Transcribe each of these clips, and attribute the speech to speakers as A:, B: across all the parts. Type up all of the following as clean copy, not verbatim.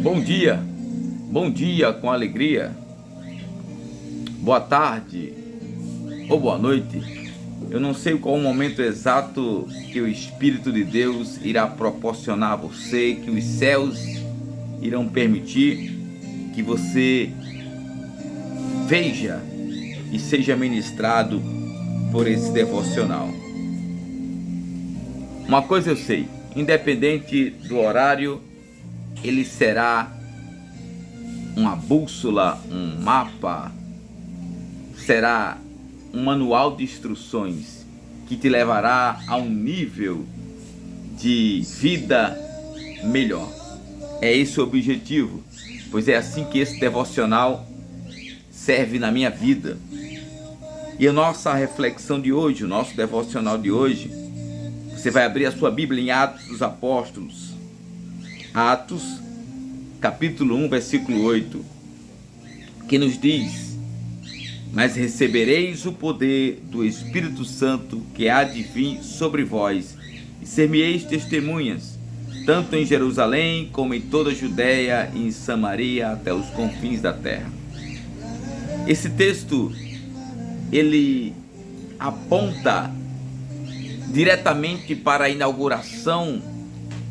A: Bom dia com alegria, boa tarde ou boa noite. Eu não sei qual o momento exato que o Espírito de Deus irá proporcionar a você, que os céus irão permitir que você veja e seja ministrado por esse devocional. Uma coisa eu sei, independente do horário, ele será uma bússola, um mapa, será um manual de instruções que te levará a um nível de vida melhor. É esse o objetivo, pois é assim que esse devocional serve na minha vida. E a nossa reflexão de hoje, o nosso devocional de hoje, você vai abrir a sua Bíblia em Atos dos Apóstolos. Atos, capítulo 1, versículo 8, que nos diz: mas recebereis o poder do Espírito Santo que há de vir sobre vós, e ser-me-eis testemunhas, tanto em Jerusalém como em toda a Judéia e em Samaria até os confins da terra. Esse texto, ele aponta diretamente para a inauguração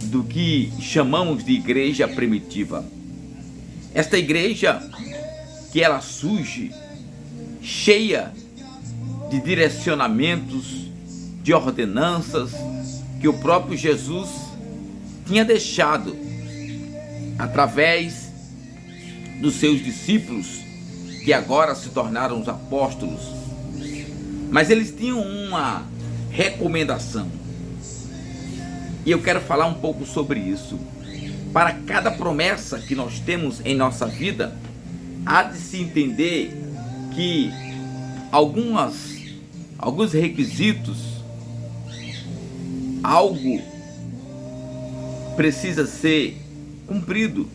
A: do que chamamos de igreja primitiva. Esta igreja que ela surge cheia de direcionamentos, de ordenanças que o próprio Jesus tinha deixado através dos seus discípulos, que agora se tornaram os apóstolos. Mas eles tinham uma recomendação, e eu quero falar um pouco sobre isso. Para cada promessa que nós temos em nossa vida, há de se entender que alguns requisitos, algo precisa ser cumprido.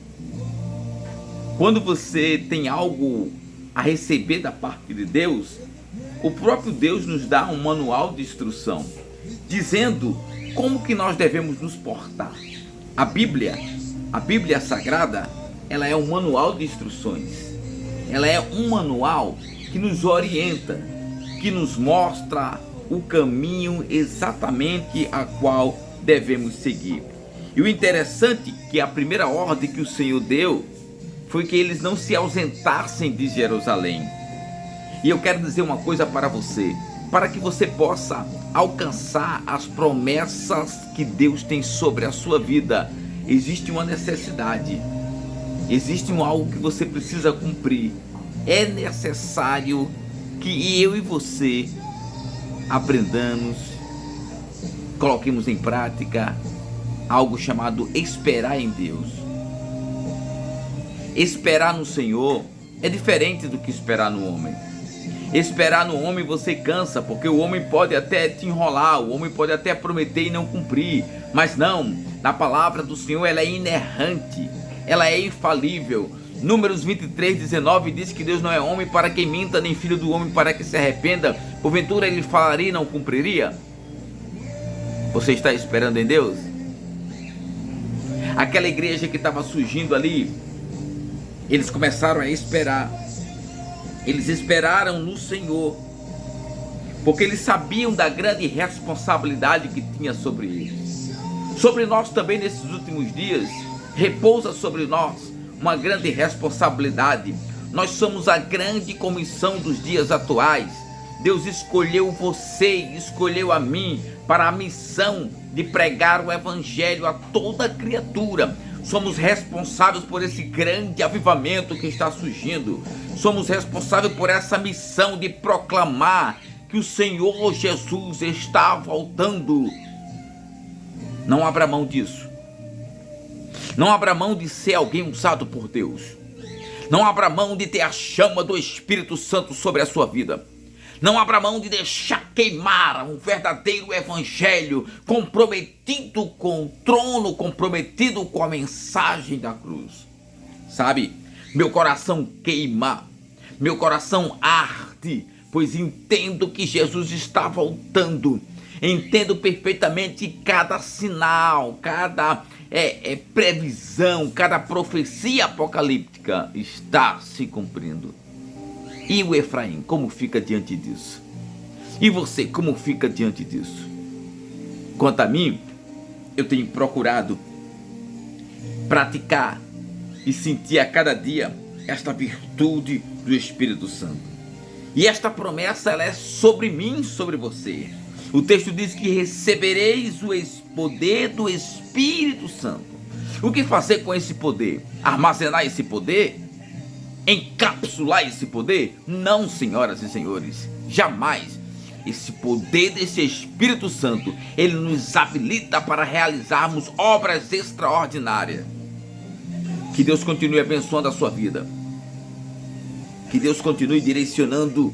A: Quando você tem algo a receber da parte de Deus, o próprio Deus nos dá um manual de instrução, dizendo como que nós devemos nos portar. A Bíblia Sagrada, ela é um manual de instruções. Ela é um manual que nos orienta, que nos mostra o caminho exatamente a qual devemos seguir. E o interessante é que a primeira ordem que o Senhor deu foi que eles não se ausentassem de Jerusalém. E eu quero dizer uma coisa para você, para que você possa alcançar as promessas que Deus tem sobre a sua vida, existe uma necessidade, existe algo que você precisa cumprir. É necessário que eu e você aprendamos, coloquemos em prática algo chamado esperar em Deus. Esperar no Senhor é diferente do que esperar no homem. Esperar no homem você cansa, porque o homem pode até te enrolar, o homem pode até prometer e não cumprir, mas não, na palavra do Senhor ela é inerrante, ela é infalível. Números 23:19 diz que Deus não é homem para que minta, nem filho do homem para que se arrependa. Porventura ele falaria e não cumpriria? Você está esperando em Deus? Aquela igreja que estava surgindo ali, eles começaram a esperar. Eles esperaram no Senhor, porque eles sabiam da grande responsabilidade que tinha sobre eles. Sobre nós também nesses últimos dias, repousa sobre nós uma grande responsabilidade. Nós somos a grande comissão dos dias atuais. Deus escolheu você, escolheu a mim para a missão de pregar o evangelho a toda criatura. Somos responsáveis por esse grande avivamento que está surgindo. Somos responsáveis por essa missão de proclamar que o Senhor Jesus está voltando. Não abra mão disso. Não abra mão de ser alguém usado por Deus. Não abra mão de ter a chama do Espírito Santo sobre a sua vida. Não abra mão de deixar queimar um verdadeiro evangelho comprometido com o trono, comprometido com a mensagem da cruz. Sabe, meu coração queima, meu coração arde, pois entendo que Jesus está voltando. Entendo perfeitamente cada sinal, cada previsão, cada profecia apocalíptica está se cumprindo. E o Efraim, como fica diante disso? E você, como fica diante disso? Quanto a mim, eu tenho procurado praticar e sentir a cada dia esta virtude do Espírito Santo. E esta promessa, ela é sobre mim, sobre você. O texto diz que recebereis o poder do Espírito Santo. O que fazer com esse poder? Armazenar esse poder? Encapsular esse poder? Não, senhoras e senhores, jamais. Esse poder desse Espírito Santo, ele nos habilita para realizarmos obras extraordinárias. Que Deus continue abençoando a sua vida. Que Deus continue direcionando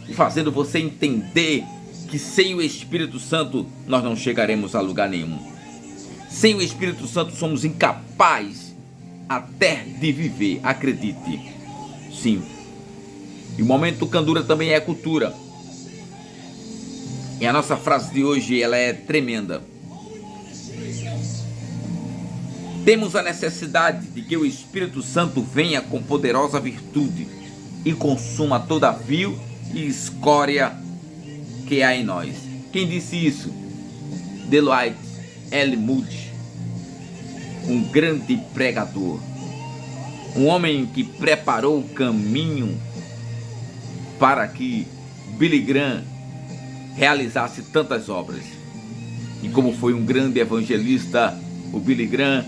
A: e fazendo você entender que sem o Espírito Santo nós não chegaremos a lugar nenhum. Sem o Espírito Santo somos incapazes até de viver, acredite. Sim. E o momento Candura também é cultura. E a nossa frase de hoje, ela é tremenda. Temos a necessidade de que o Espírito Santo venha com poderosa virtude e consuma toda vil e escória que há em nós. Quem disse isso? Dwight L. Moody, um grande pregador, um homem que preparou o caminho para que Billy Graham realizasse tantas obras. E como foi um grande evangelista, o Billy Graham,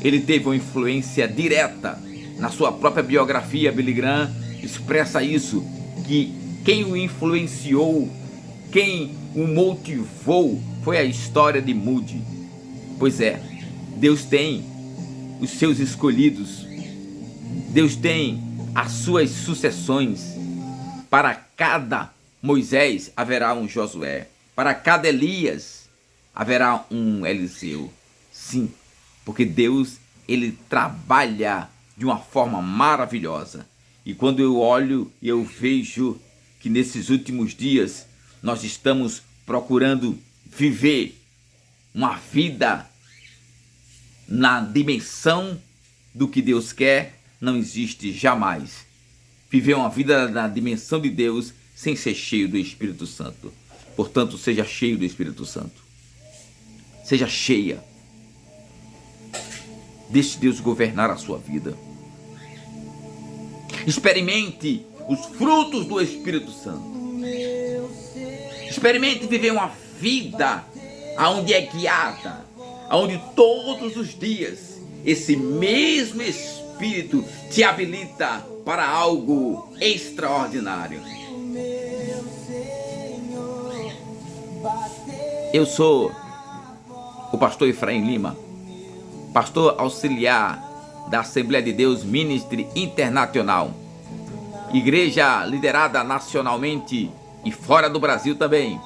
A: ele teve uma influência direta. Na sua própria biografia, Billy Graham expressa isso, que quem o influenciou, quem o motivou, foi a história de Moody. Pois é, Deus tem os seus escolhidos, Deus tem as suas sucessões. Para cada Moisés haverá um Josué, para cada Elias haverá um Eliseu. Sim, porque Deus, ele trabalha de uma forma maravilhosa. E quando eu olho e eu vejo que nesses últimos dias nós estamos procurando viver uma vida na dimensão do que Deus quer, não existe jamais. Viver uma vida na dimensão de Deus sem ser cheio do Espírito Santo. Portanto, seja cheio do Espírito Santo. Seja cheia. Deixe Deus governar a sua vida. Experimente os frutos do Espírito Santo. Experimente viver uma vida onde é guiada, onde todos os dias esse mesmo Espírito te habilita para algo extraordinário. Eu sou o pastor Efraim Lima, pastor auxiliar da Assembleia de Deus Ministry Internacional, igreja liderada nacionalmente e fora do Brasil também,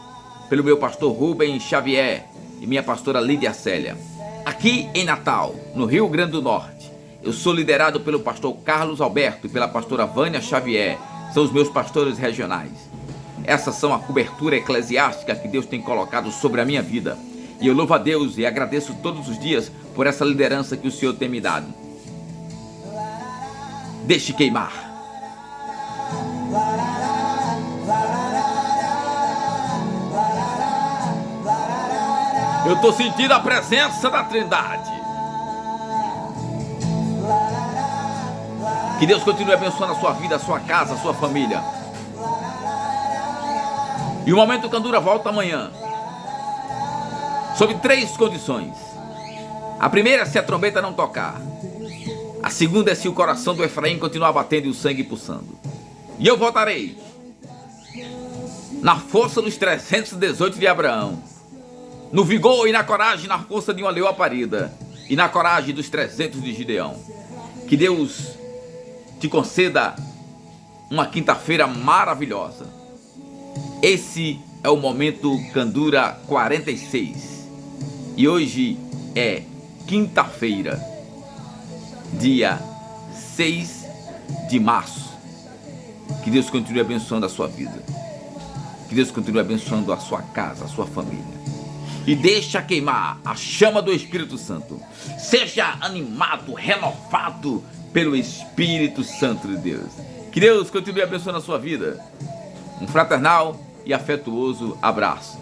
A: pelo meu pastor Rubens Xavier e minha pastora Lídia Célia. Aqui em Natal, no Rio Grande do Norte, eu sou liderado pelo pastor Carlos Alberto e pela pastora Vânia Xavier, são os meus pastores regionais. Essas são a cobertura eclesiástica que Deus tem colocado sobre a minha vida. E eu louvo a Deus e agradeço todos os dias por essa liderança que o Senhor tem me dado. Deixe queimar. Eu estou sentindo a presença da Trindade. Que Deus continue abençoando a sua vida, a sua casa, a sua família. E o Momento Candura volta amanhã, sob 3 condições. A primeira é se a trombeta não tocar. A segunda é se o coração do Efraim continuar batendo e o sangue pulsando. E eu voltarei na força dos 318 de Abraão, no vigor e na coragem, na força de uma leoa parida, e na coragem dos 300 de Gideão. Que Deus te conceda uma quinta-feira maravilhosa. Esse é o Momento Candura 46. E hoje é quinta-feira, dia 6 de março. Que Deus continue abençoando a sua vida. Que Deus continue abençoando a sua casa, a sua família. E deixa queimar a chama do Espírito Santo. Seja animado, renovado pelo Espírito Santo de Deus. Que Deus continue abençoando a sua vida. Um fraternal e afetuoso abraço.